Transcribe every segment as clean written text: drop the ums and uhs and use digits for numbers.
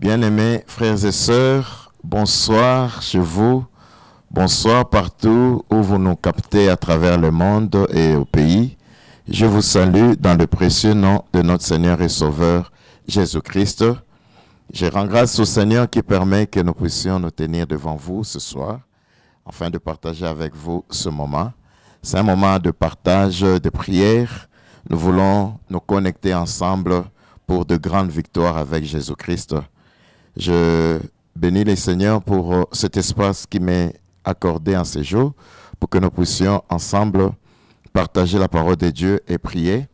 Bien-aimés frères et sœurs, bonsoir chez vous, bonsoir partout où vous nous captez à travers le monde et au pays. Je vous salue dans le précieux nom de notre Seigneur et Sauveur Jésus-Christ. Je rends grâce au Seigneur qui permet que nous puissions nous tenir devant vous ce soir, afin de partager avec vous ce moment. C'est un moment de partage, de prière. Nous voulons nous connecter ensemble pour de grandes victoires avec Jésus-Christ. Je bénis le Seigneur pour cet espace qui m'est accordé en ces jours, pour que nous puissions ensemble partager la parole de Dieu et prier.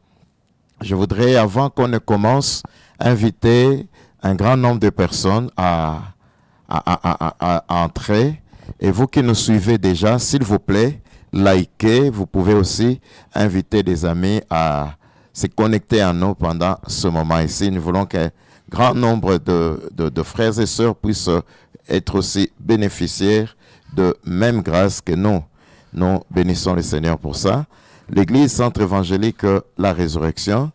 Je voudrais, avant qu'on ne commence, inviter un grand nombre de personnes à entrer. Et vous qui nous suivez déjà, s'il vous plaît, likez. Vous pouvez aussi inviter des amis à se connecter à nous pendant ce moment ici. Nous voulons qu'un grand nombre de frères et sœurs puissent être aussi bénéficiaires de même grâce que nous. Nous bénissons le Seigneur pour ça. L'Église Centre Évangélique La Résurrection,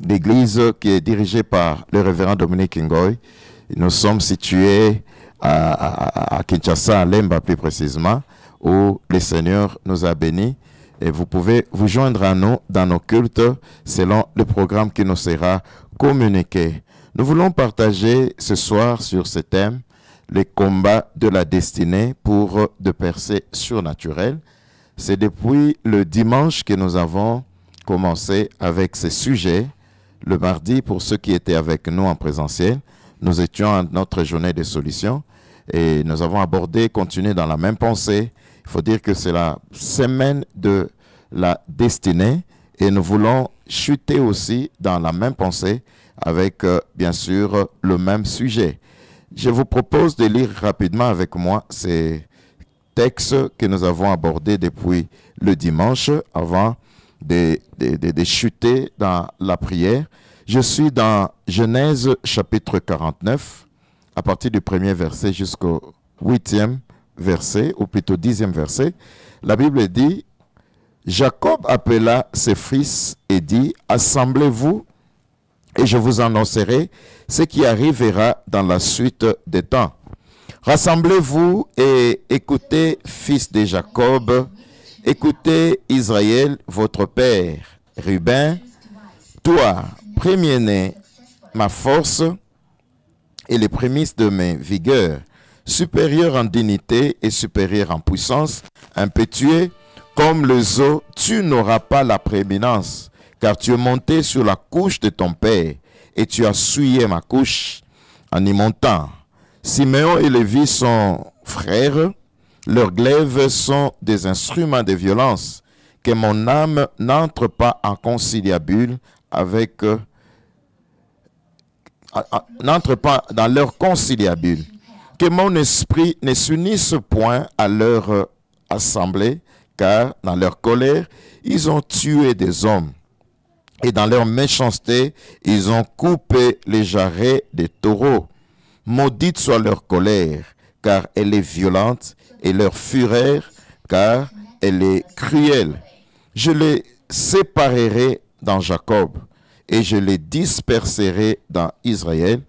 l'église qui est dirigée par le révérend Dominique Ngoy. Nous sommes situés à Kinshasa, à Lemba plus précisément, où le Seigneur nous a bénis. Et vous pouvez vous joindre à nous dans nos cultes selon le programme qui nous sera communiqué. Nous voulons partager ce soir sur ce thème, les combats de la destinée pour de percées surnaturelles. C'est depuis le dimanche que nous avons commencé avec ce sujet. Le mardi, pour ceux qui étaient avec nous en présentiel, nous étions à notre journée de solutions et nous avons abordé, continué dans la même pensée. Il faut dire que c'est la semaine de la destinée et nous voulons chuter aussi dans la même pensée avec, bien sûr, le même sujet. Je vous propose de lire rapidement avec moi ces textes que nous avons abordés depuis le dimanche avant de chuter dans la prière. Je suis dans Genèse chapitre 49, à partir du premier verset jusqu'au 8e verset, ou plutôt 10e verset. La Bible dit, « Jacob appela ses fils et dit, « Assemblez-vous, et je vous annoncerai ce qui arrivera dans la suite des temps. Rassemblez-vous et écoutez, fils de Jacob, écoutez Israël, votre père, Ruben, toi, premier-né, ma force et les prémices de mes vigueurs, supérieur en dignité et supérieur en puissance, impétueux comme les eaux, tu n'auras pas la prééminence, car tu es monté sur la couche de ton père et tu as souillé ma couche en y montant. Siméon et Lévi sont frères, leurs glaives sont des instruments de violence, que mon âme n'entre pas en conciliabule avec n'entre pas dans leur conciliabule, que mon esprit ne s'unisse point à leur assemblée, car dans leur colère, ils ont tué des hommes, et dans leur méchanceté, ils ont coupé les jarrets des taureaux. Maudite soit leur colère, car elle est violente, et leur fureur, car elle est cruelle. Je les séparerai dans Jacob, et je les disperserai dans Israël.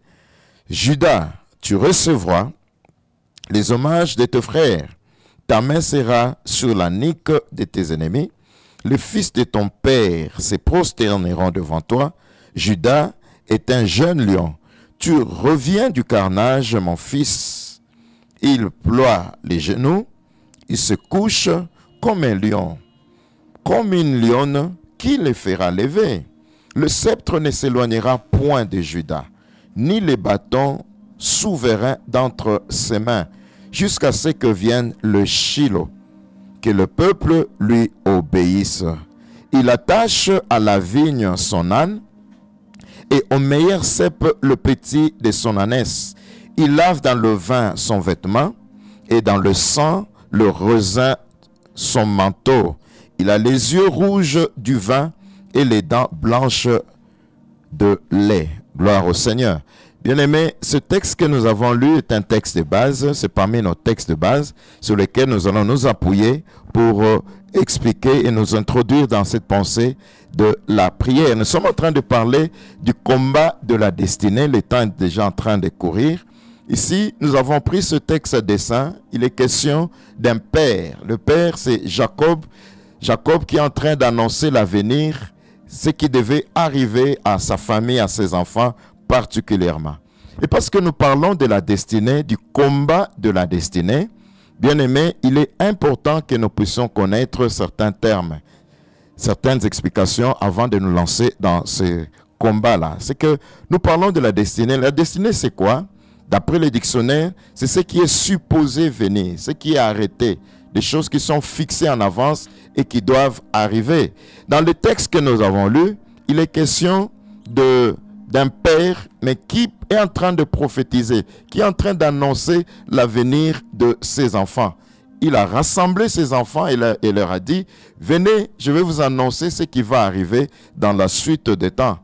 Judas, tu recevras les hommages de tes frères. Ta main sera sur la nuque de tes ennemis. Les fils de ton père se prosterneront devant toi. Judas est un jeune lion. Tu reviens du carnage, mon fils. Il ploie les genoux. Il se couche comme un lion. Comme une lionne, qui les fera lever? Le sceptre ne s'éloignera point de Judas, ni les bâtons souverains d'entre ses mains, jusqu'à ce que vienne le Shiloh, que le peuple lui obéisse. Il attache à la vigne son âne, et au meilleur cep le petit de son ânesse. Il lave dans le vin son vêtement, et dans le sang le raisin son manteau. Il a les yeux rouges du vin et les dents blanches de lait. Gloire au Seigneur. Bien-aimés, ce texte que nous avons lu est un texte de base. C'est parmi nos textes de base sur lesquels nous allons nous appuyer pour expliquer et nous introduire dans cette pensée de la prière. Nous sommes en train de parler du combat de la destinée. Le temps est déjà en train de courir. Ici, nous avons pris ce texte à dessein. Il est question d'un père. Le père, c'est Jacob. Jacob qui est en train d'annoncer l'avenir, ce qui devait arriver à sa famille, à ses enfants particulièrement. Et parce que nous parlons de la destinée, du combat de la destinée, bien aimé, il est important que nous puissions connaître certains termes, certaines explications avant de nous lancer dans ce combat-là. C'est que nous parlons de la destinée. La destinée, c'est quoi? D'après le dictionnaire, c'est ce qui est supposé venir, ce qui est arrêté, des choses qui sont fixées en avance et qui doivent arriver. Dans le texte que nous avons lu, il est question d'un père, mais qui est en train de prophétiser, qui est en train d'annoncer l'avenir de ses enfants. Il a rassemblé ses enfants et leur a dit, venez, je vais vous annoncer ce qui va arriver dans la suite des temps.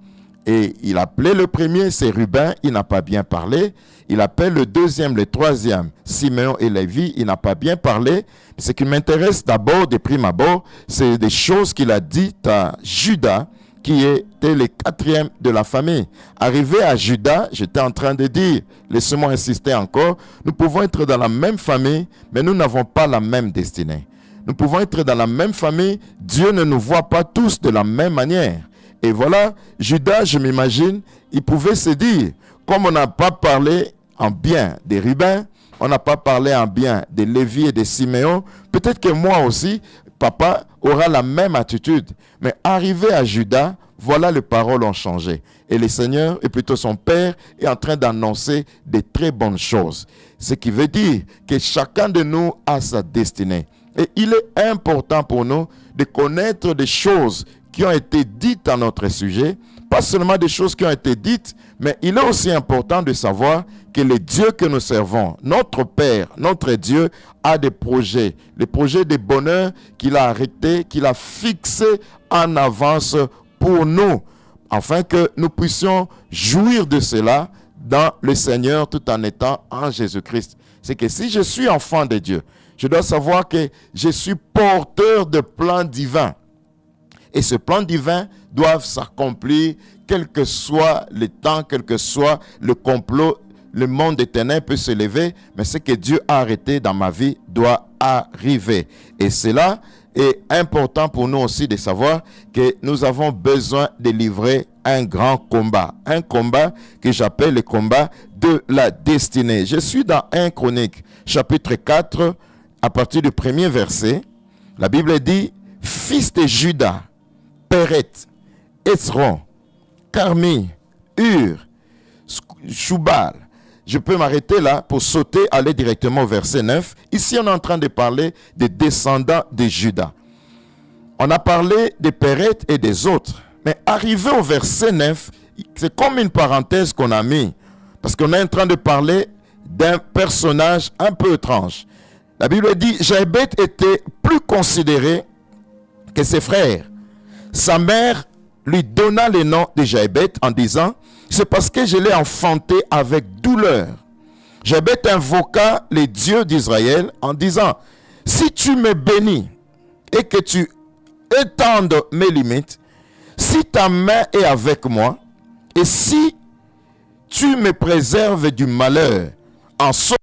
Et il appelait le premier, c'est Ruben, il n'a pas bien parlé. Il appelle le deuxième, le troisième, Simeon et Lévi, il n'a pas bien parlé. Ce qui m'intéresse d'abord, de prime abord, c'est des choses qu'il a dites à Judas, qui était le quatrième de la famille. Arrivé à Judas, j'étais en train de dire, laissez-moi insister encore, nous pouvons être dans la même famille, mais nous n'avons pas la même destinée. Nous pouvons être dans la même famille, Dieu ne nous voit pas tous de la même manière. Et voilà, Judas, je m'imagine, il pouvait se dire, comme on n'a pas parlé en bien des Ruben, on n'a pas parlé en bien de Lévi et de Siméon, peut-être que moi aussi, papa aura la même attitude. Mais arrivé à Judas, voilà, les paroles ont changé. Et le Seigneur, et plutôt son Père, est en train d'annoncer de très bonnes choses. Ce qui veut dire que chacun de nous a sa destinée. Et il est important pour nous de connaître des choses qui ont été dites à notre sujet, pas seulement des choses qui ont été dites, mais il est aussi important de savoir que le Dieu que nous servons, notre Père, notre Dieu, a des projets. Les projets de bonheur qu'il a arrêtés, qu'il a fixés en avance pour nous, afin que nous puissions jouir de cela dans le Seigneur tout en étant en Jésus-Christ. C'est que si je suis enfant de Dieu, je dois savoir que je suis porteur de plans divins. Et ce plan divin doit s'accomplir, quel que soit le temps, quel que soit le complot, le monde des ténèbres peut se lever, mais ce que Dieu a arrêté dans ma vie doit arriver. Et cela est important pour nous aussi de savoir que nous avons besoin de livrer un grand combat. Un combat que j'appelle le combat de la destinée. Je suis dans 1 Chronique, chapitre 4, à partir du premier verset. La Bible dit, « Fils de Judas, Péret, Esron, Carmi, Hur, Choubal. » Je peux m'arrêter là pour sauter, aller directement au verset 9. Ici, on est en train de parler des descendants de Judas. On a parlé des Péret et des autres. Mais arrivé au verset 9, c'est comme une parenthèse qu'on a mis. Parce qu'on est en train de parler d'un personnage un peu étrange. La Bible dit, Jaébet était plus considéré que ses frères. Sa mère lui donna le nom de Jaébet en disant, c'est parce que je l'ai enfanté avec douleur. Jaébet invoqua les dieux d'Israël en disant, si tu me bénis et que tu étendes mes limites, si ta main est avec moi, et si tu me préserves du malheur, en sorte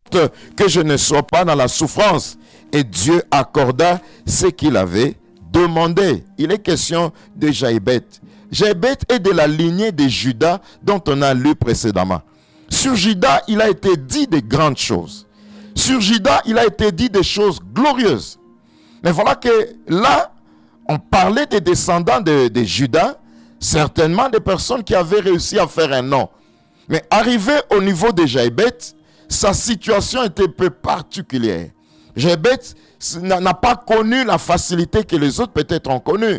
que je ne sois pas dans la souffrance. Et Dieu accorda ce qu'il avait demandé. Il est question de Jaébet. Jaébet est de la lignée de Judas dont on a lu précédemment. Sur Judas, il a été dit de grandes choses. Sur Judas, il a été dit des choses glorieuses. Mais voilà que là, on parlait des descendants de Judas, certainement des personnes qui avaient réussi à faire un nom. Mais arrivé au niveau de Jaébet, sa situation était un peu particulière. Jaébet n'a pas connu la facilité que les autres peut-être ont connue.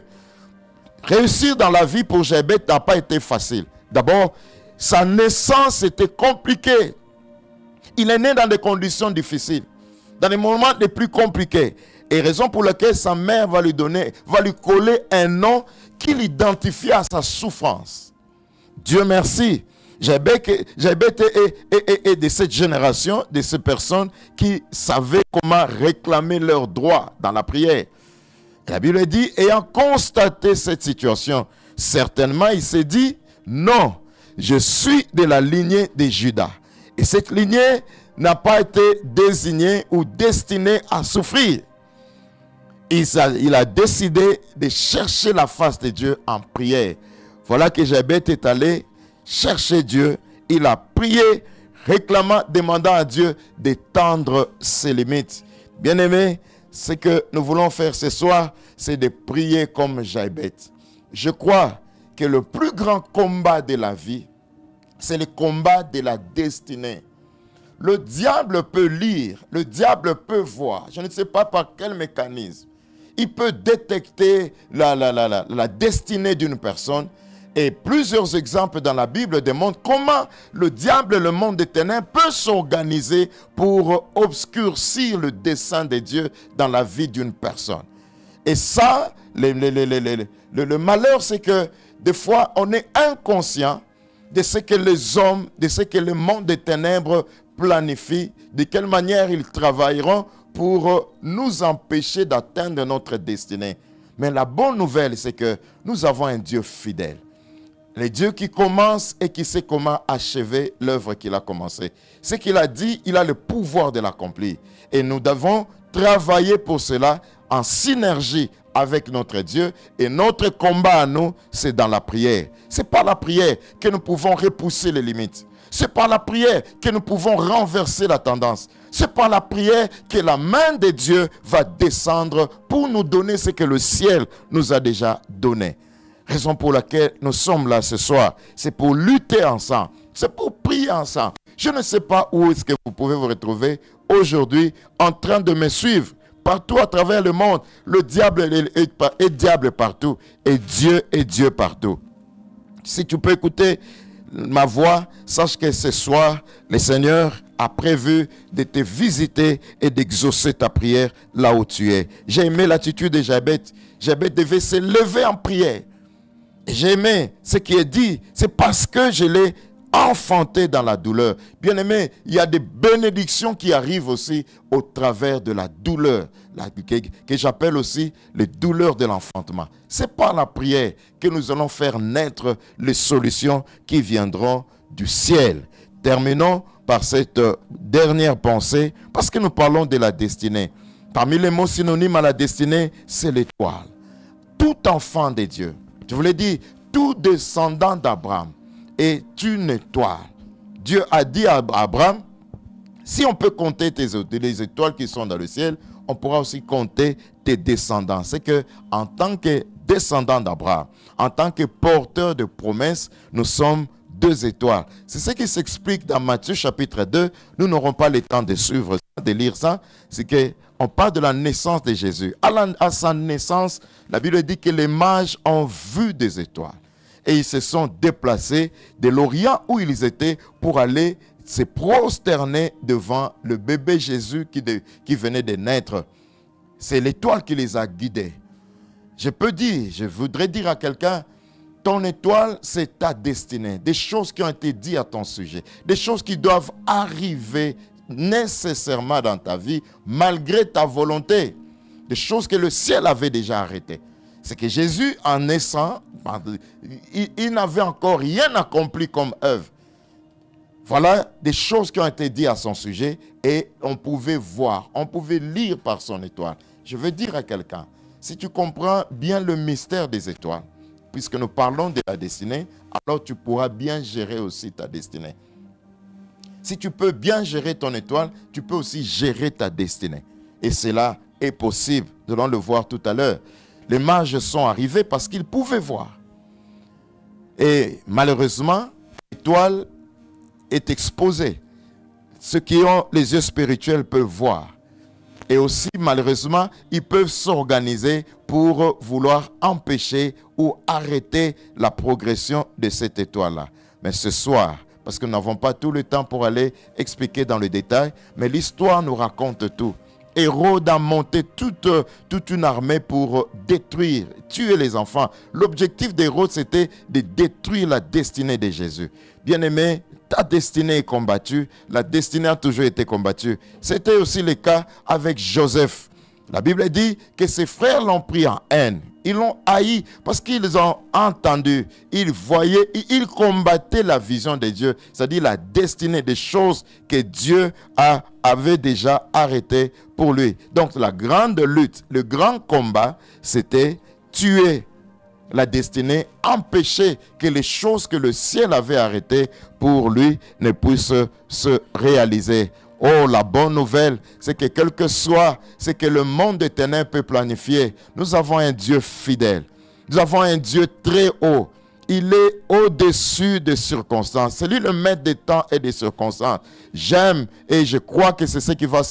Réussir dans la vie pour Jaébet n'a pas été facile. D'abord, sa naissance était compliquée. Il est né dans des conditions difficiles, dans les moments les plus compliqués. Et raison pour laquelle sa mère va lui coller un nom qui l'identifie à sa souffrance. Dieu merci. Jaébet est de cette génération, de ces personnes qui savaient comment réclamer leurs droits dans la prière. La Bible dit, ayant constaté cette situation, certainement il s'est dit, non, je suis de la lignée de Judas. Et cette lignée n'a pas été désignée ou destinée à souffrir. Il a décidé de chercher la face de Dieu en prière. Voilà que Jaébet est allé chercher Dieu il a prié, réclamant, demandant à Dieu d'étendre ses limites. Bien-aimés, ce que nous voulons faire ce soir, c'est de prier comme Jabez. Je crois que le plus grand combat de la vie, c'est le combat de la destinée. Le diable peut lire, le diable peut voir, je ne sais pas par quel mécanisme. Il peut détecter la destinée d'une personne. Et plusieurs exemples dans la Bible démontrent comment le diable et le monde des ténèbres peuvent s'organiser pour obscurcir le dessein de Dieu dans la vie d'une personne. Et ça, le malheur, c'est que des fois, on est inconscient de ce que les hommes, de ce que le monde des ténèbres planifie, de quelle manière ils travailleront pour nous empêcher d'atteindre notre destinée. Mais la bonne nouvelle, c'est que nous avons un Dieu fidèle. Le Dieu qui commence et qui sait comment achever l'œuvre qu'il a commencée. Ce qu'il a dit, il a le pouvoir de l'accomplir. Et nous devons travailler pour cela en synergie avec notre Dieu. Et notre combat à nous, c'est dans la prière. C'est par la prière que nous pouvons repousser les limites. C'est par la prière que nous pouvons renverser la tendance. C'est par la prière que la main de Dieu va descendre pour nous donner ce que le ciel nous a déjà donné. Raison pour laquelle nous sommes là ce soir, c'est pour lutter ensemble, c'est pour prier ensemble. Je ne sais pas où est-ce que vous pouvez vous retrouver aujourd'hui en train de me suivre. Partout à travers le monde, le diable est diable partout et Dieu est Dieu partout. Si tu peux écouter ma voix, sache que ce soir, le Seigneur a prévu de te visiter et d'exaucer ta prière là où tu es. J'ai aimé l'attitude de Jabez. Jabez devait se lever en prière. J'ai aimé ce qui est dit, c'est parce que je l'ai enfanté dans la douleur. Bien aimé, il y a des bénédictions qui arrivent aussi au travers de la douleur, que j'appelle aussi les douleurs de l'enfantement. C'est par la prière que nous allons faire naître les solutions qui viendront du ciel. Terminons par cette dernière pensée, parce que nous parlons de la destinée. Parmi les mots synonymes à la destinée, c'est l'étoile. Tout enfant de Dieu, je vous l'ai dit, tout descendant d'Abraham est une étoile. Dieu a dit à Abraham, si on peut compter les étoiles qui sont dans le ciel, on pourra aussi compter tes descendants. C'est que en tant que descendant d'Abraham, en tant que porteur de promesses, nous sommes 2 étoiles. C'est ce qui s'explique dans Matthieu chapitre 2. Nous n'aurons pas le temps de suivre ça, de lire ça. C'est qu'on parle de la naissance de Jésus. À sa naissance, la Bible dit que les mages ont vu des étoiles. Et ils se sont déplacés de l'Orient où ils étaient pour aller se prosterner devant le bébé Jésus qui venait de naître. C'est l'étoile qui les a guidés. Je voudrais dire à quelqu'un, ton étoile, c'est ta destinée. Des choses qui ont été dites à ton sujet. Des choses qui doivent arriver nécessairement dans ta vie, malgré ta volonté. Des choses que le ciel avait déjà arrêtées. C'est que Jésus, en naissant, il n'avait encore rien accompli comme œuvre. Voilà des choses qui ont été dites à son sujet et on pouvait voir, on pouvait lire par son étoile. Je veux dire à quelqu'un, si tu comprends bien le mystère des étoiles, puisque nous parlons de la destinée, alors tu pourras bien gérer aussi ta destinée. Si tu peux bien gérer ton étoile, tu peux aussi gérer ta destinée. Et cela est possible. Nous allons le voir tout à l'heure. Les mages sont arrivés parce qu'ils pouvaient voir. Et malheureusement, l'étoile est exposée. Ceux qui ont les yeux spirituels peuvent voir. Et aussi, malheureusement, ils peuvent s'organiser pour vouloir empêcher ou arrêter la progression de cette étoile-là. Mais ce soir, parce que nous n'avons pas tout le temps pour aller expliquer dans le détail, mais l'histoire nous raconte tout. Hérode a monté toute une armée pour détruire, tuer les enfants. L'objectif d'Hérode, c'était de détruire la destinée de Jésus. Bien-aimé, ta destinée est combattue. La destinée a toujours été combattue. C'était aussi le cas avec Joseph. La Bible dit que ses frères l'ont pris en haine. Ils l'ont haï parce qu'ils ont entendu, ils voyaient, ils combattaient la vision de Dieu, c'est-à-dire la destinée des choses que Dieu avait déjà arrêtées pour lui. Donc la grande lutte, le grand combat, c'était tuer la destinée, empêcher que les choses que le ciel avait arrêtées pour lui ne puissent se réaliser. Oh, la bonne nouvelle, c'est que quel que soit ce que le monde des ténèbres peut planifier, nous avons un Dieu fidèle. Nous avons un Dieu très haut. Il est au-dessus des circonstances. C'est lui le maître des temps et des circonstances. J'aime et je crois que c'est ce qui va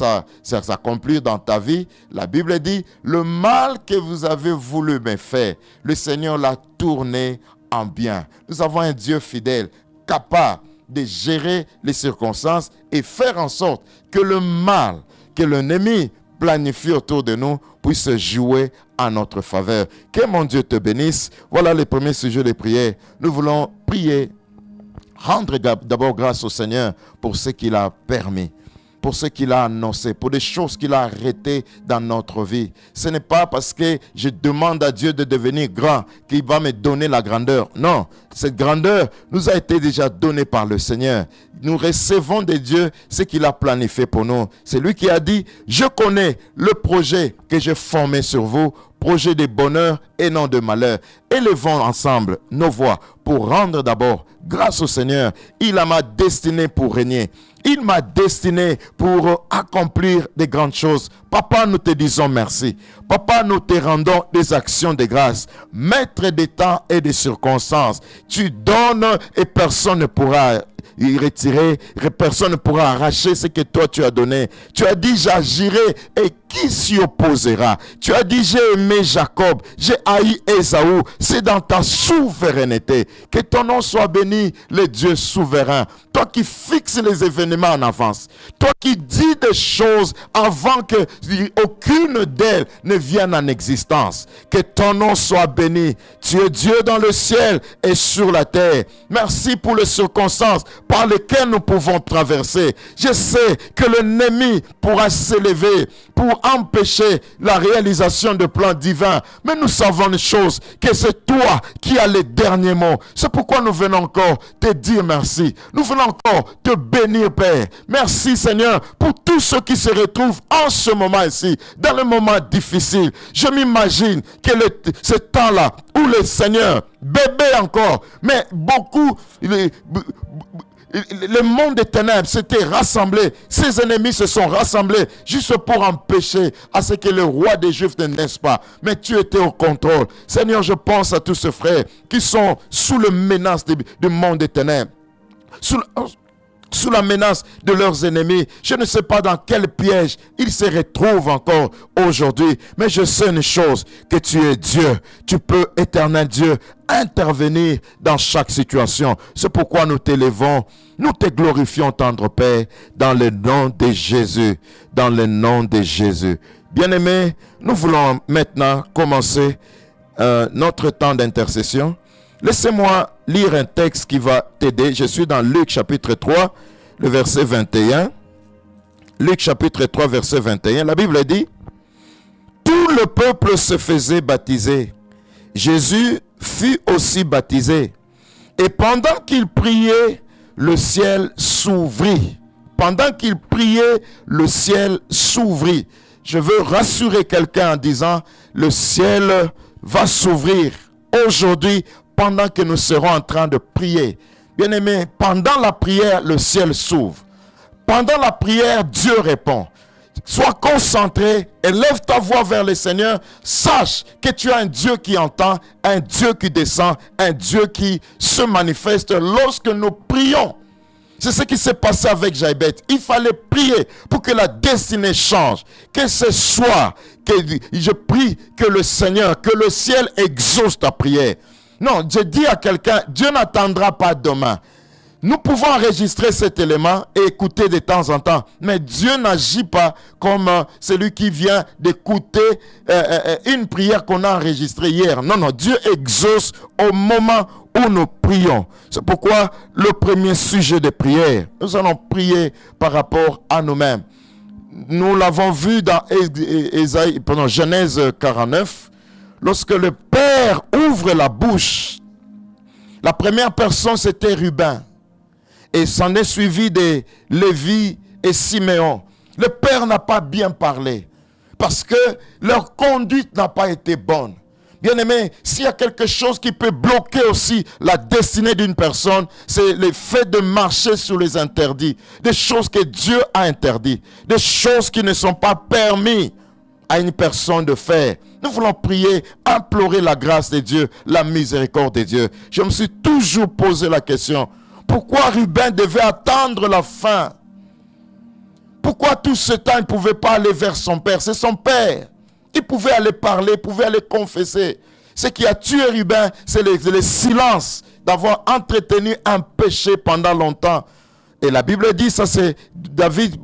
s'accomplir dans ta vie. La Bible dit, le mal que vous avez voulu me faire, le Seigneur l'a tourné en bien. Nous avons un Dieu fidèle, capable de gérer les circonstances et faire en sorte que le mal, que l'ennemi planifie autour de nous puisse jouer en notre faveur. Que mon Dieu te bénisse. Voilà les premiers sujets de prière. Nous voulons prier, rendre d'abord grâce au Seigneur pour ce qu'il a permis, pour ce qu'il a annoncé, pour des choses qu'il a arrêtées dans notre vie. Ce n'est pas parce que je demande à Dieu de devenir grand qu'il va me donner la grandeur. Non, cette grandeur nous a été déjà donnée par le Seigneur. Nous recevons de Dieu ce qu'il a planifié pour nous. C'est lui qui a dit, je connais le projet que j'ai formé sur vous, projet de bonheur et non de malheur. Élevons ensemble nos voix pour rendre d'abord grâce au Seigneur. Il a ma destinée pour régner. Il m'a destiné pour accomplir de grandes choses. Papa, nous te disons merci. Papa, nous te rendons des actions de grâce. Maître des temps et des circonstances, tu donnes et personne ne pourra y retirer, personne ne pourra arracher ce que toi tu as donné. Tu as dit, j'agirai et qui s'y opposera? Tu as dit, j'ai aimé Jacob, j'ai haï Ésaü. C'est dans ta souveraineté. Que ton nom soit béni, le Dieu souverain. Toi qui fixes les événements en avance. Toi qui dis des choses avant que aucune d'elles ne vienne en existence. Que ton nom soit béni. Tu es Dieu dans le ciel et sur la terre. Merci pour les circonstances par lesquelles nous pouvons traverser. Je sais que l'ennemi pourra s'élever pour empêcher la réalisation de plans divins. Mais nous savons une chose, que c'est toi qui as les derniers mots. C'est pourquoi nous venons encore te dire merci. Nous venons encore te bénir, Père. Merci, Seigneur, pour tous ceux qui se retrouvent en ce moment ici, dans le moment difficile. Je m'imagine que ce temps-là où le Seigneur, bébé encore, mais beaucoup... Le monde des ténèbres s'était rassemblé. Ses ennemis se sont rassemblés juste pour empêcher à ce que le roi des Juifs ne naisse pas. Mais tu étais au contrôle. Seigneur, je pense à tous ces frères qui sont sous la menace du monde des ténèbres. Sous la menace de leurs ennemis. Je ne sais pas dans quel piège ils se retrouvent encore aujourd'hui. Mais je sais une chose, que tu es Dieu. Tu peux, éternel Dieu, intervenir dans chaque situation. C'est pourquoi nous t'élevons, nous te glorifions, tendre Père, dans le nom de Jésus. Dans le nom de Jésus. Bien-aimés, nous voulons maintenant commencer notre temps d'intercession. Laissez-moi lire un texte qui va t'aider. Je suis dans Luc chapitre 3, le verset 21. Luc chapitre 3, verset 21. La Bible dit, « Tout le peuple se faisait baptiser. Jésus fut aussi baptisé. Et pendant qu'il priait, le ciel s'ouvrit. » Pendant qu'il priait, le ciel s'ouvrit. Je veux rassurer quelqu'un en disant, le ciel va s'ouvrir aujourd'hui pendant que nous serons en train de prier. Bien-aimés, pendant la prière, le ciel s'ouvre. Pendant la prière, Dieu répond. Sois concentré, élève ta voix vers le Seigneur. Sache que tu as un Dieu qui entend, un Dieu qui descend, un Dieu qui se manifeste lorsque nous prions. C'est ce qui s'est passé avec Jaïbeth. Il fallait prier pour que la destinée change. Que ce soit, que je prie que le Seigneur, que le ciel exauce ta prière. Non, je dis à quelqu'un, Dieu n'attendra pas demain. Nous pouvons enregistrer cet élément et écouter de temps en temps. Mais Dieu n'agit pas comme celui qui vient d'écouter une prière qu'on a enregistrée hier. Non, non, Dieu exauce au moment où nous prions. C'est pourquoi le premier sujet de prière, nous allons prier par rapport à nous-mêmes. Nous l'avons vu dans Genèse 49. Lorsque le Père ouvre la bouche, la première personne c'était Ruben. Et s'en est suivi de Lévi et Siméon. Le Père n'a pas bien parlé parce que leur conduite n'a pas été bonne. Bien-aimé, s'il y a quelque chose qui peut bloquer aussi la destinée d'une personne, c'est le fait de marcher sur les interdits. Des choses que Dieu a interdites. Des choses qui ne sont pas permises à une personne de faire. Nous voulons prier, implorer la grâce de Dieu, la miséricorde de Dieu. Je me suis toujours posé la question, pourquoi Ruben devait attendre la fin? Pourquoi tout ce temps il ne pouvait pas aller vers son père? C'est son père. Il pouvait aller parler, il pouvait aller confesser. Ce qui a tué Ruben, c'est le silence d'avoir entretenu un péché pendant longtemps. Et la Bible dit, ça c'est David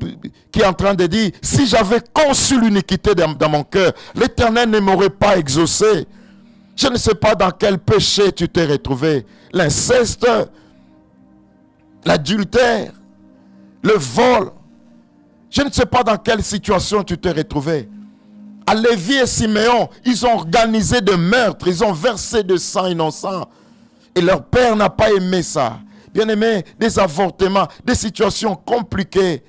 qui est en train de dire, si j'avais conçu l'iniquité dans mon cœur, l'Éternel ne m'aurait pas exaucé. Je ne sais pas dans quel péché tu t'es retrouvé. L'inceste, l'adultère, le vol. Je ne sais pas dans quelle situation tu t'es retrouvé. À Lévi et Siméon, ils ont organisé des meurtres, ils ont versé de sang innocent. Et leur père n'a pas aimé ça. Bien aimé, des avortements, des situations compliquées.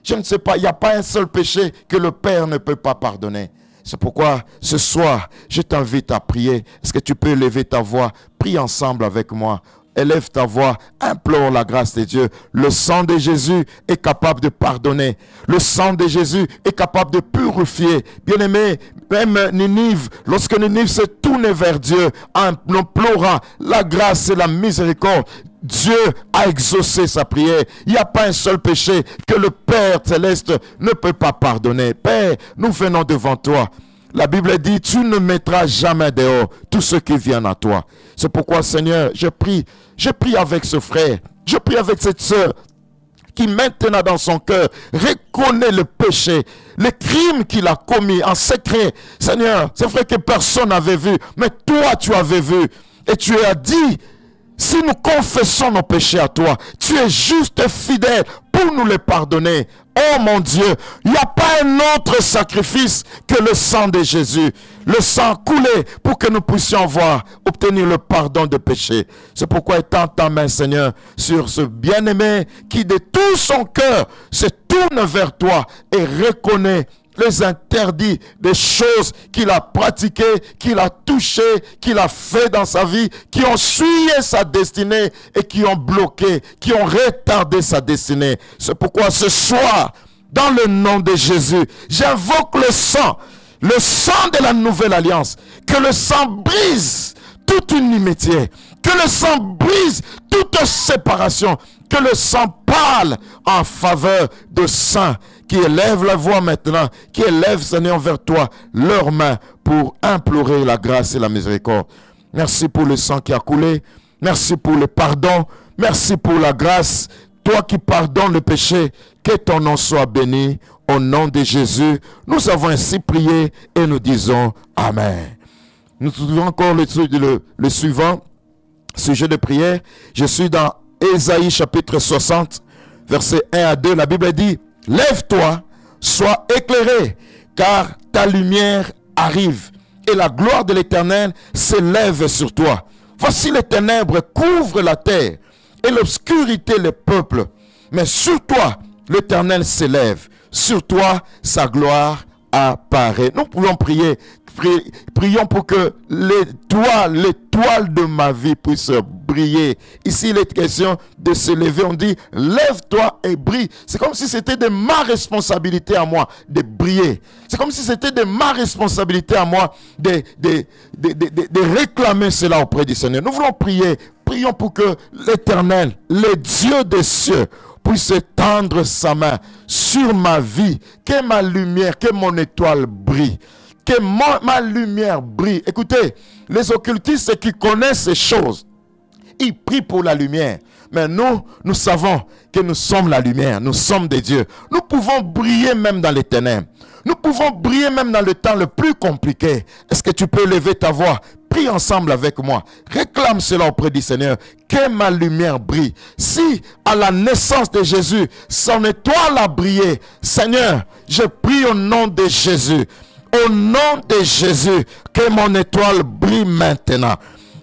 Je ne sais pas, il n'y a pas un seul péché que le Père ne peut pas pardonner. C'est pourquoi ce soir, je t'invite à prier. Est-ce que tu peux élever ta voix? Prie ensemble avec moi. Élève ta voix, implore la grâce de Dieu. Le sang de Jésus est capable de pardonner. Le sang de Jésus est capable de purifier. Bien-aimé, même Ninive, lorsque Ninive se tournait vers Dieu en implorant la grâce et la miséricorde, Dieu a exaucé sa prière. Il n'y a pas un seul péché que le Père Céleste ne peut pas pardonner. Père, nous venons devant toi. La Bible dit, tu ne mettras jamais dehors tous ceux qui viennent à toi. C'est pourquoi, Seigneur, je prie avec ce frère, je prie avec cette sœur, qui maintenant dans son cœur reconnaît le péché, le crime qu'il a commis en secret. Seigneur, c'est vrai que personne n'avait vu, mais toi tu avais vu. Et tu as dit, si nous confessons nos péchés à toi, tu es juste et fidèle pour nous les pardonner. Oh mon Dieu, il n'y a pas un autre sacrifice que le sang de Jésus. Le sang coulé pour que nous puissions obtenir le pardon de péché. C'est pourquoi étends ta main, Seigneur, sur ce bien-aimé qui de tout son cœur se tourne vers toi et reconnaît les interdits des choses qu'il a pratiquées, qu'il a touchées, qu'il a fait dans sa vie, qui ont souillé sa destinée et qui ont bloqué, qui ont retardé sa destinée. C'est pourquoi ce soir, dans le nom de Jésus, j'invoque le sang de la nouvelle alliance, que le sang brise toute inimitié, que le sang brise toute séparation, que le sang parle en faveur de saints qui élèvent la voix maintenant, qui élèvent, Seigneur, vers toi leurs mains pour implorer la grâce et la miséricorde. Merci pour le sang qui a coulé, merci pour le pardon, merci pour la grâce. Toi qui pardonnes le péché, que ton nom soit béni. Au nom de Jésus, nous avons ainsi prié et nous disons Amen. Nous trouvons encore le suivant sujet de prière. Je suis dans Ésaïe chapitre 60, versets 1 à 2. La Bible dit, « Lève-toi, sois éclairé, car ta lumière arrive, et la gloire de l'Éternel s'élève sur toi. Voici les ténèbres couvrent la terre, et l'obscurité les peuples. Mais sur toi, l'Éternel s'élève. Sur toi, sa gloire apparaît. » Nous pouvons prier. Prions pour que l'étoile de ma vie puisse briller. Ici, il est question de se lever. On dit, lève-toi et brille. C'est comme si c'était de ma responsabilité à moi de briller. C'est comme si c'était de ma responsabilité à moi de réclamer cela auprès du Seigneur. Nous voulons prier. Prions pour que l'Éternel, le Dieu des cieux, puisse étendre sa main sur ma vie. Que ma lumière, que mon étoile brille. Que ma lumière brille. Écoutez, les occultistes qui connaissent ces choses, ils prient pour la lumière. Mais nous savons que nous sommes la lumière. Nous sommes des dieux. Nous pouvons briller même dans les ténèbres. Nous pouvons briller même dans le temps le plus compliqué. Est-ce que tu peux lever ta voix? Prie ensemble avec moi. Réclame cela auprès du Seigneur. Que ma lumière brille. Si à la naissance de Jésus, son étoile a brillé, Seigneur, je prie au nom de Jésus. Au nom de Jésus, que mon étoile brille maintenant.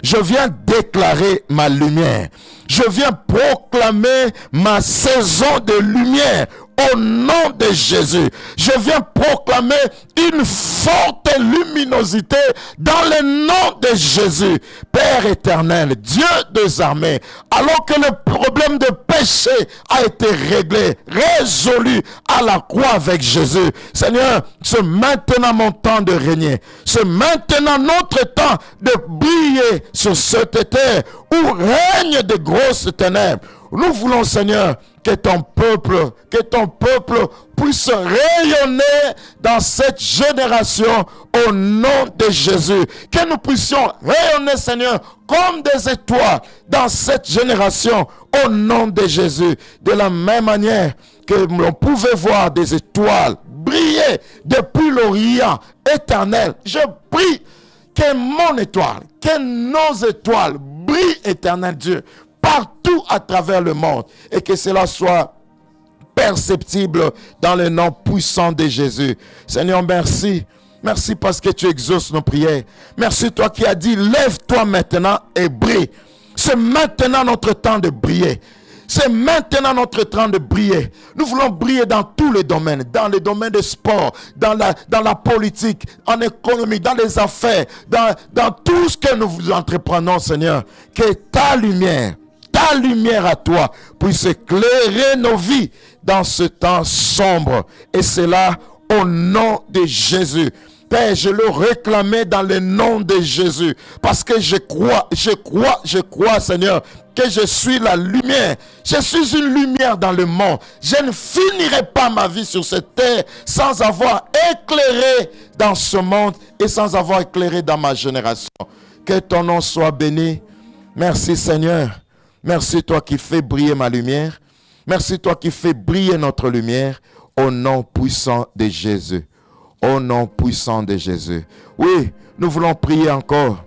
Je viens déclarer ma lumière. Je viens proclamer ma saison de lumière au nom de Jésus. Je viens proclamer une forte luminosité dans le nom de Jésus. Père éternel, Dieu des armées, alors que le problème de péché a été réglé, résolu à la croix avec Jésus. Seigneur, c'est maintenant mon temps de régner. C'est maintenant notre temps de briller sur cette terre où règnent de grosses ténèbres. Nous voulons, Seigneur, que ton peuple puisse rayonner dans cette génération au nom de Jésus. Que nous puissions rayonner, Seigneur, comme des étoiles dans cette génération au nom de Jésus. De la même manière que l'on pouvait voir des étoiles briller depuis l'Orient éternel, je prie que mon étoile, que nos étoiles brillent, éternel Dieu, partout à travers le monde, et que cela soit perceptible dans le nom puissant de Jésus. Seigneur, merci. Merci parce que tu exauces nos prières. Merci toi qui as dit, lève-toi maintenant et brille. C'est maintenant notre temps de briller. C'est maintenant notre temps de briller. Nous voulons briller dans tous les domaines. Dans les domaines de sport, dans la politique, en économie, dans les affaires, dans tout ce que nous entreprenons, Seigneur. Que ta lumière à toi puisse éclairer nos vies dans ce temps sombre. Et c'est là au nom de Jésus. Père, je le réclamais dans le nom de Jésus. Parce que je crois, Seigneur, que je suis la lumière. Je suis une lumière dans le monde. Je ne finirai pas ma vie sur cette terre sans avoir éclairé dans ce monde et sans avoir éclairé dans ma génération. Que ton nom soit béni. Merci, Seigneur. Merci toi qui fais briller ma lumière. Merci toi qui fais briller notre lumière. Au nom puissant de Jésus. Au nom puissant de Jésus. Oui, nous voulons prier encore.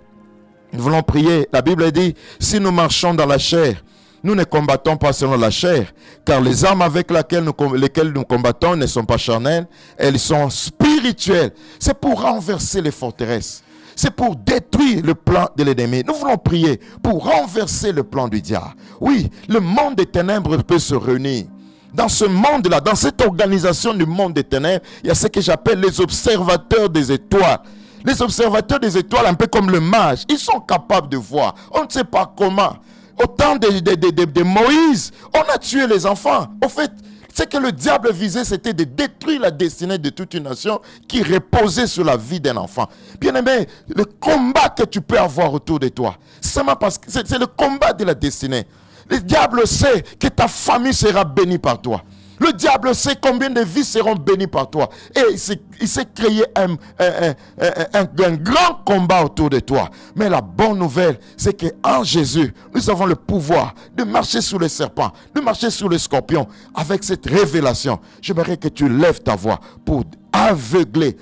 Nous voulons prier. La Bible dit, si nous marchons dans la chair, nous ne combattons pas selon la chair, car les armes avec lesquelles nous combattons ne sont pas charnelles, elles sont spirituelles. C'est pour renverser les forteresses. C'est pour détruire le plan de l'ennemi. Nous voulons prier pour renverser le plan du diable. Oui, le monde des ténèbres peut se réunir. Dans ce monde-là, dans cette organisation du monde des ténèbres, il y a ce que j'appelle les observateurs des étoiles. Les observateurs des étoiles, un peu comme le mage, ils sont capables de voir. On ne sait pas comment. Au temps de Moïse, on a tué les enfants. En fait, ce que le diable visait, c'était de détruire la destinée de toute une nation qui reposait sur la vie d'un enfant. Bien aimé, le combat que tu peux avoir autour de toi, c'est le combat de la destinée. Le diable sait que ta famille sera bénie par toi. Le diable sait combien de vies seront bénies par toi. Et il s'est créé un grand combat autour de toi. Mais la bonne nouvelle, c'est qu'en Jésus, nous avons le pouvoir de marcher sur les serpents, de marcher sur les scorpions. Avec cette révélation, j'aimerais que tu lèves ta voix pour aveugler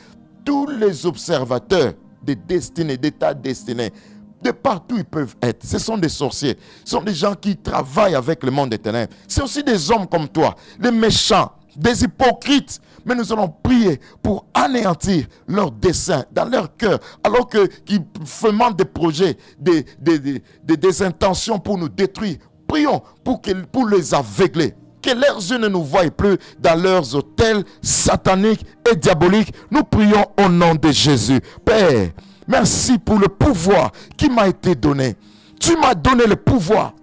tous les observateurs des destinées, de ta destinée. De partout ils peuvent être. Ce sont des sorciers. Ce sont des gens qui travaillent avec le monde des ténèbres. C'est aussi des hommes comme toi, des méchants, des hypocrites. Mais nous allons prier pour anéantir leurs desseins dans leur cœur. Alors qu'ils fomentent des projets, des intentions pour nous détruire. Prions pour les aveugler. Que leurs yeux ne nous voient plus dans leurs hôtels sataniques et diaboliques. Nous prions au nom de Jésus. Père, merci pour le pouvoir qui m'a été donné. Tu m'as donné le pouvoir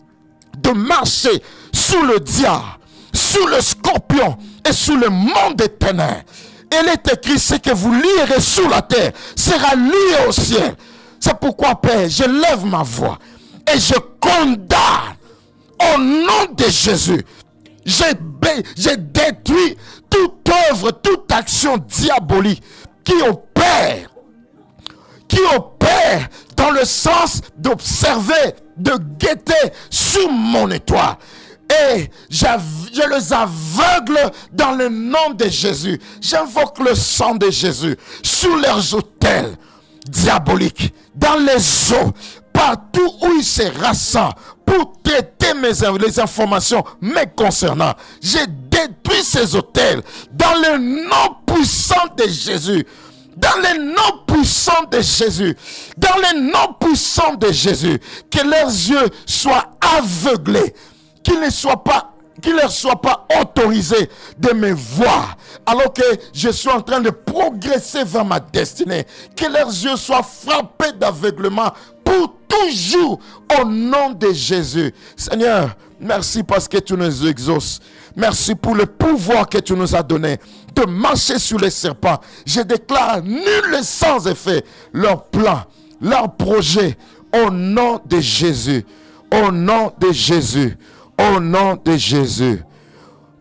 de marcher sous le diable, sous le scorpion et sous le monde des ténèbres. Il est écrit, ce que vous lirez sous la terre sera lié au ciel. C'est pourquoi, Père, je lève ma voix et je condamne au nom de Jésus. J'ai détruit toute œuvre, toute action diabolique qui opère dans le sens d'observer, de guetter sur mon étoile. Et je les aveugle dans le nom de Jésus. J'invoque le sang de Jésus sur leurs autels diaboliques, dans les eaux, partout où ils se rassemblent pour traiter les informations me concernant. J'ai détruit ces autels dans le nom puissant de Jésus. Dans le nom puissant de Jésus, dans le nom puissant de Jésus, que leurs yeux soient aveuglés, qu'ils ne soient pas qu'il ne leur soit pas autorisé de me voir alors que je suis en train de progresser vers ma destinée. Que leurs yeux soient frappés d'aveuglement pour toujours au nom de Jésus. Seigneur, merci parce que tu nous exauces. Merci pour le pouvoir que tu nous as donné de marcher sur les serpents. Je déclare nul sans effet leur plan, leur projet au nom de Jésus. Au nom de Jésus. Au nom de Jésus.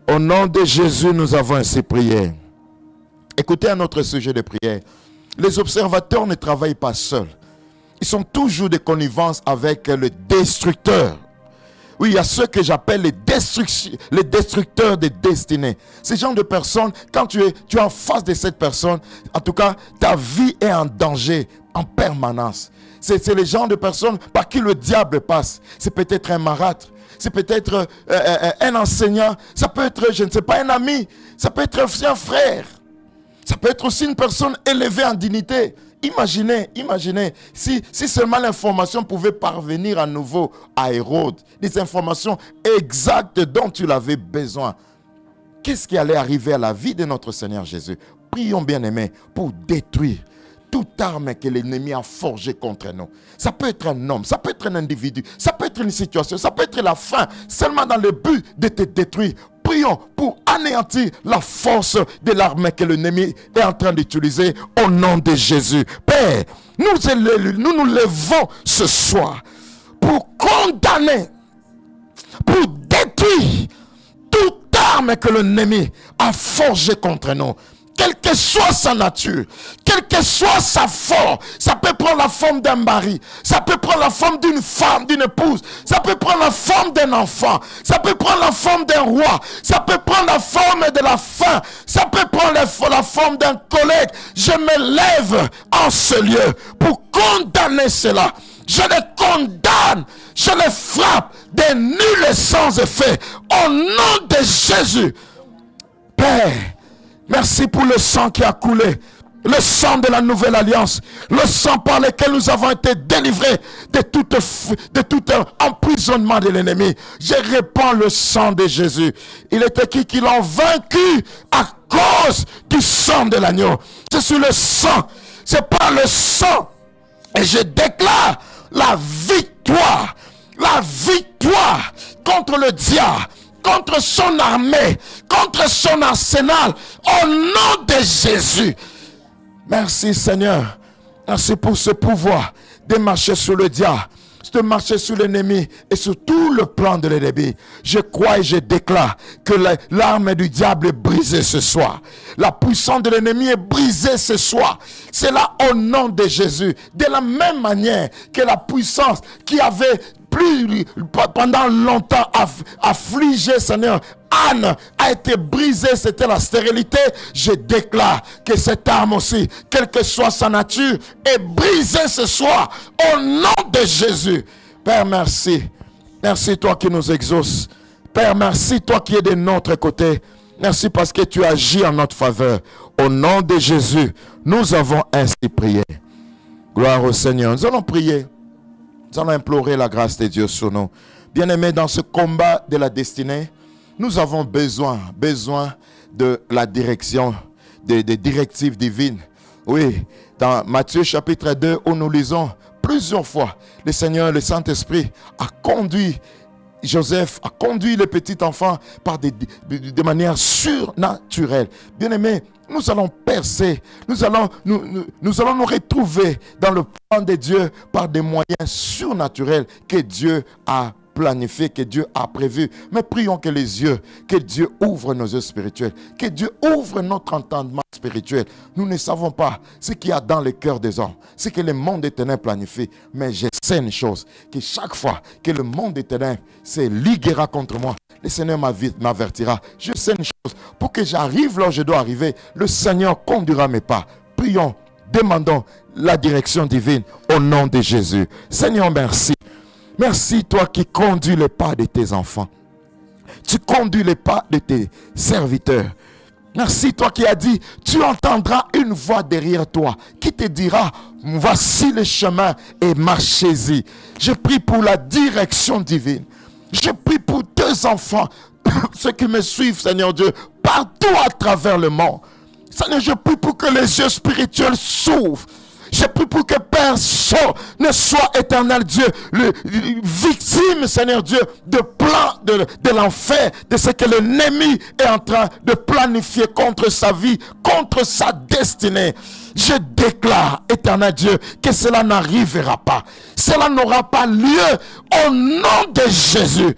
Au nom de Jésus, nous avons ainsi prié. Écoutez un autre sujet de prière. Les observateurs ne travaillent pas seuls. Ils sont toujours de connivence avec le destructeur. Oui, il y a ceux que j'appelle les destructeurs de destinée. Ces gens de personnes, quand tu es en face de cette personne, en tout cas, ta vie est en danger en permanence. C'est les gens de personnes par qui le diable passe. C'est peut-être un marâtre, c'est peut-être un enseignant, ça peut être, je ne sais pas, un ami, ça peut être aussi un frère. Ça peut être aussi une personne élevée en dignité. Imaginez si seulement l'information pouvait parvenir à nouveau à Hérode, des informations exactes dont tu l'avais besoin. Qu'est-ce qui allait arriver à la vie de notre Seigneur Jésus? Prions, bien-aimés, pour détruire toute arme que l'ennemi a forgée contre nous. Ça peut être un homme, ça peut être un individu, ça peut être une situation, ça peut être la faim, seulement dans le but de te détruire. Prions pour anéantir la force de l'armée que l'ennemi est en train d'utiliser au nom de Jésus. Père, nous nous levons ce soir pour condamner, pour détruire toute arme que l'ennemi a forgée contre nous. Quelle que soit sa nature, quelle que soit sa forme, ça peut prendre la forme d'un mari, ça peut prendre la forme d'une femme, d'une épouse, ça peut prendre la forme d'un enfant, ça peut prendre la forme d'un roi, ça peut prendre la forme de la faim, ça peut prendre la forme d'un collègue. Je me lève en ce lieu pour condamner cela. Je les condamne, je les frappe des nuls et sans effet au nom de Jésus. Père, merci pour le sang qui a coulé, le sang de la nouvelle alliance, le sang par lequel nous avons été délivrés de tout emprisonnement de l'ennemi. Je répands le sang de Jésus. Il est écrit qu'ils l'ont vaincu à cause du sang de l'agneau. C'est sur le sang, c'est par le sang. Et je déclare la victoire contre le diable, contre son armée, contre son arsenal, au nom de Jésus. Merci Seigneur, merci pour ce pouvoir de marcher sur le diable, de marcher sur l'ennemi et sur tout le plan de l'ennemi. Je crois et je déclare que l'arme du diable est brisée ce soir. La puissance de l'ennemi est brisée ce soir. C'est là au nom de Jésus. De la même manière que la puissance qui avait pendant longtemps affligé Seigneur Anne a été brisée, c'était la stérilité. Je déclare que cette arme aussi, quelle que soit sa nature, est brisée ce soir au nom de Jésus. Père, merci. Merci toi qui nous exauces. Père, merci toi qui es de notre côté. Merci parce que tu agis en notre faveur. Au nom de Jésus, nous avons ainsi prié. Gloire au Seigneur. Nous allons prier. Nous allons implorer la grâce de Dieu sur nous. Bien-aimés, dans ce combat de la destinée, nous avons besoin de la direction, des directives divines. Oui, dans Matthieu chapitre 2, où nous lisons plusieurs fois, le Seigneur, le Saint-Esprit a conduit Joseph, a conduit le petit enfant de manière surnaturelle. Bien-aimés, nous allons percer, nous allons nous retrouver dans le plan de Dieu par des moyens surnaturels que Dieu a planifié, que Dieu a prévu. Mais prions que Dieu ouvre nos yeux spirituels, que Dieu ouvre notre entendement spirituel. Nous ne savons pas ce qu'il y a dans le cœur des hommes, ce que le monde éternel planifie. Mais je sais une chose, que chaque fois que le monde éternel se liguera contre moi, le Seigneur m'avertira. Je sais une chose, pour que j'arrive là où je dois arriver, le Seigneur conduira mes pas. Prions, demandons la direction divine au nom de Jésus. Seigneur, merci. Merci toi qui conduis les pas de tes enfants. Tu conduis les pas de tes serviteurs. Merci toi qui as dit, tu entendras une voix derrière toi qui te dira, voici le chemin et marchez-y. Je prie pour la direction divine. Je prie pour tes enfants ceux qui me suivent, Seigneur Dieu, partout à travers le monde. Seigneur, je prie pour que les yeux spirituels s'ouvrent. Je prie pour que personne ne soit, éternel Dieu, victime, Seigneur Dieu, de plan de l'enfer, de ce que l'ennemi est en train de planifier contre sa vie, contre sa destinée. Je déclare, éternel Dieu, que cela n'arrivera pas. Cela n'aura pas lieu au nom de Jésus.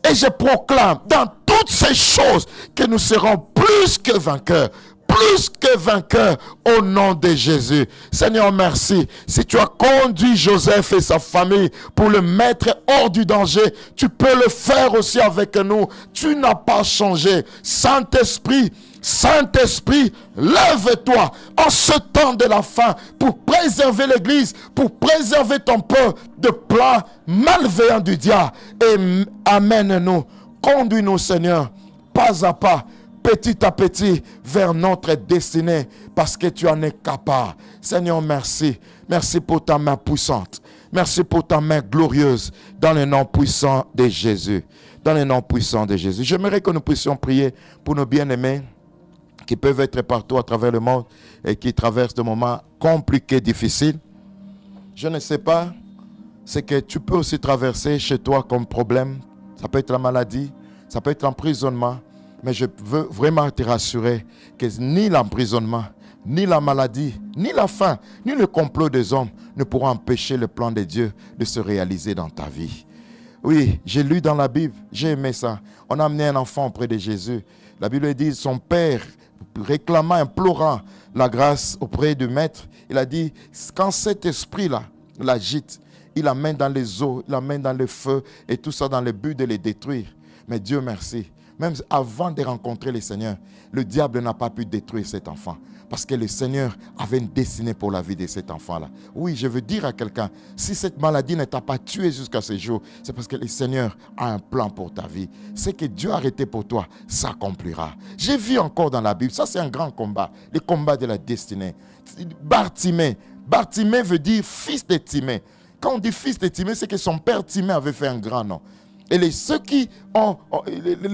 Et je proclame dans toutes ces choses que nous serons plus que vainqueurs. Plus que vainqueur au nom de Jésus. Seigneur, merci. Si tu as conduit Joseph et sa famille pour le mettre hors du danger, tu peux le faire aussi avec nous. Tu n'as pas changé. Saint-Esprit, Saint-Esprit, lève-toi en ce temps de la fin pour préserver l'Église, pour préserver ton peuple de plans malveillants du diable. Et amène-nous, conduis-nous, Seigneur, pas à pas, petit à petit, vers notre destinée, parce que tu en es capable. Seigneur, merci. Merci pour ta main puissante. Merci pour ta main glorieuse, dans le nom puissant de Jésus. Dans le nom puissant de Jésus. J'aimerais que nous puissions prier pour nos bien-aimés qui peuvent être partout à travers le monde et qui traversent des moments compliqués, difficiles. Je ne sais pas ce que tu peux aussi traverser chez toi comme problème. Ça peut être la maladie, ça peut être l'emprisonnement. Mais je veux vraiment te rassurer que ni l'emprisonnement, ni la maladie, ni la faim, ni le complot des hommes ne pourront empêcher le plan de Dieu de se réaliser dans ta vie. Oui, j'ai lu dans la Bible, j'ai aimé ça. On a amené un enfant auprès de Jésus. La Bible dit, son père réclamant, implorant la grâce auprès du maître, il a dit, quand cet esprit-là l'agite, il l'amène dans les eaux, il l'amène dans le feu et tout ça dans le but de les détruire. Mais Dieu merci. Même avant de rencontrer le Seigneur, le diable n'a pas pu détruire cet enfant. Parce que le Seigneur avait une destinée pour la vie de cet enfant-là. Oui, je veux dire à quelqu'un, si cette maladie ne t'a pas tué jusqu'à ce jour, c'est parce que le Seigneur a un plan pour ta vie. Ce que Dieu a arrêté pour toi, s'accomplira. J'ai vu encore dans la Bible, ça c'est un grand combat, le combat de la destinée. Bartimée. Bartimée veut dire fils de Timée. Quand on dit fils de Timée, c'est que son père Timée avait fait un grand nom. Et les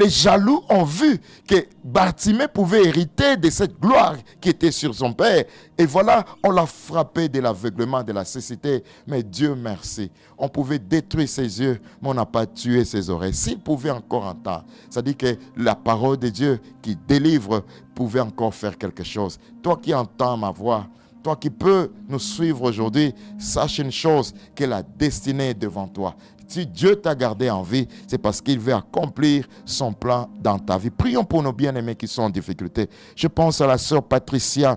jaloux ont vu que Bartimée pouvait hériter de cette gloire qui était sur son père. Et voilà, on l'a frappé de l'aveuglement, de la cécité. Mais Dieu merci, on pouvait détruire ses yeux, mais on n'a pas tué ses oreilles. S'il pouvait encore entendre, ça dit que la parole de Dieu qui délivre pouvait encore faire quelque chose. Toi qui entends ma voix, toi qui peux nous suivre aujourd'hui, sache une chose, que la destinée est devant toi. Si Dieu t'a gardé en vie, c'est parce qu'il veut accomplir son plan dans ta vie. Prions pour nos bien-aimés qui sont en difficulté. Je pense à la sœur Patricia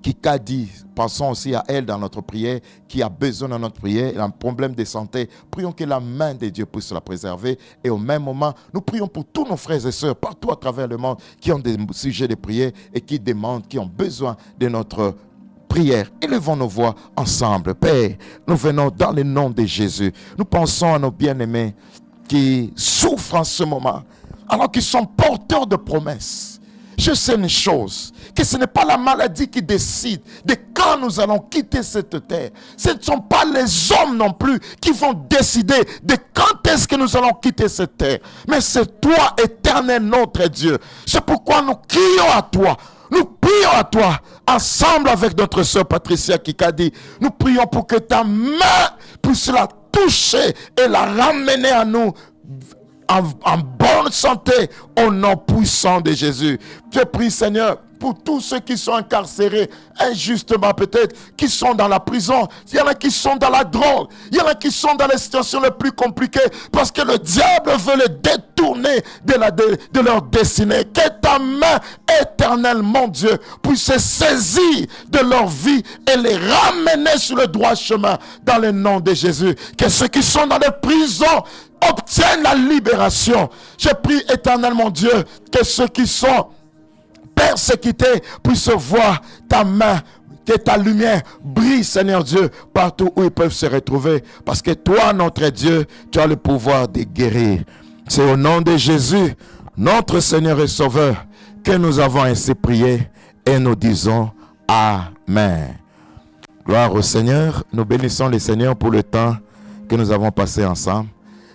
qui a dit, pensons aussi à elle dans notre prière, qui a besoin de notre prière, elle a un problème de santé. Prions que la main de Dieu puisse la préserver. Et au même moment, nous prions pour tous nos frères et sœurs partout à travers le monde qui ont des sujets de prière et qui demandent, qui ont besoin de notre prière. Élevons nos voix ensemble. Père, nous venons dans le nom de Jésus. Nous pensons à nos bien-aimés qui souffrent en ce moment, alors qu'ils sont porteurs de promesses. Je sais une chose, que ce n'est pas la maladie qui décide de quand nous allons quitter cette terre. Ce ne sont pas les hommes non plus qui vont décider de quand est-ce que nous allons quitter cette terre. Mais c'est toi, éternel notre Dieu. C'est pourquoi nous crions à toi. Nous prions à toi, ensemble avec notre sœur Patricia qui a dit, nous prions pour que ta main puisse la toucher et la ramener à nous en bonne santé au nom puissant de Jésus. Je prie, Seigneur, pour tous ceux qui sont incarcérés injustement peut-être, qui sont dans la prison. Il y en a qui sont dans la drogue. Il y en a qui sont dans les situations les plus compliquées parce que le diable veut les détourner de leur destinée. Que ta main éternelle, mon Dieu, puisse se saisir de leur vie et les ramener sur le droit chemin dans le nom de Jésus. Que ceux qui sont dans les prisons obtiennent la libération. Je prie éternellement, Dieu, que ceux qui sont persécutés puissent voir ta main, que ta lumière brille, Seigneur Dieu, partout où ils peuvent se retrouver. Parce que toi, notre Dieu, tu as le pouvoir de guérir. C'est au nom de Jésus, notre Seigneur et Sauveur, que nous avons ainsi prié et nous disons Amen. Gloire au Seigneur. Nous bénissons le Seigneur pour le temps que nous avons passé ensemble.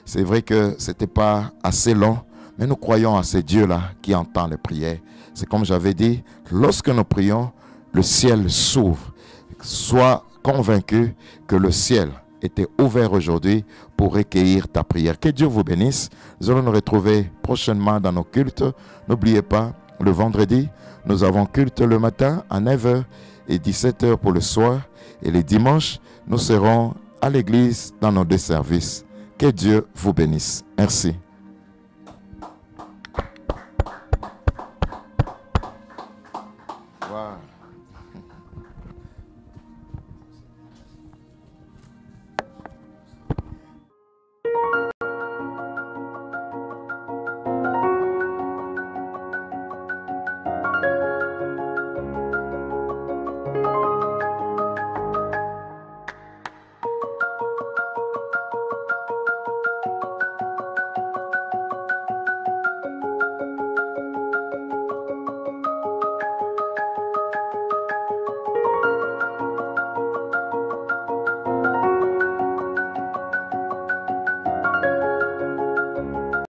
C'est vrai que ce n'était pas assez long, Mais nous croyons à ce Dieu-là qui entend les prières. C'est comme j'avais dit, lorsque nous prions, le ciel s'ouvre. Sois convaincu que le ciel était ouvert aujourd'hui pour recueillir ta prière. Que Dieu vous bénisse. Nous allons nous retrouver prochainement dans nos cultes. N'oubliez pas, le vendredi, nous avons culte le matin à 9 h et 17 h pour le soir. Et les dimanches, nous serons à l'église dans nos deux services. Que Dieu vous bénisse. Merci. Wow.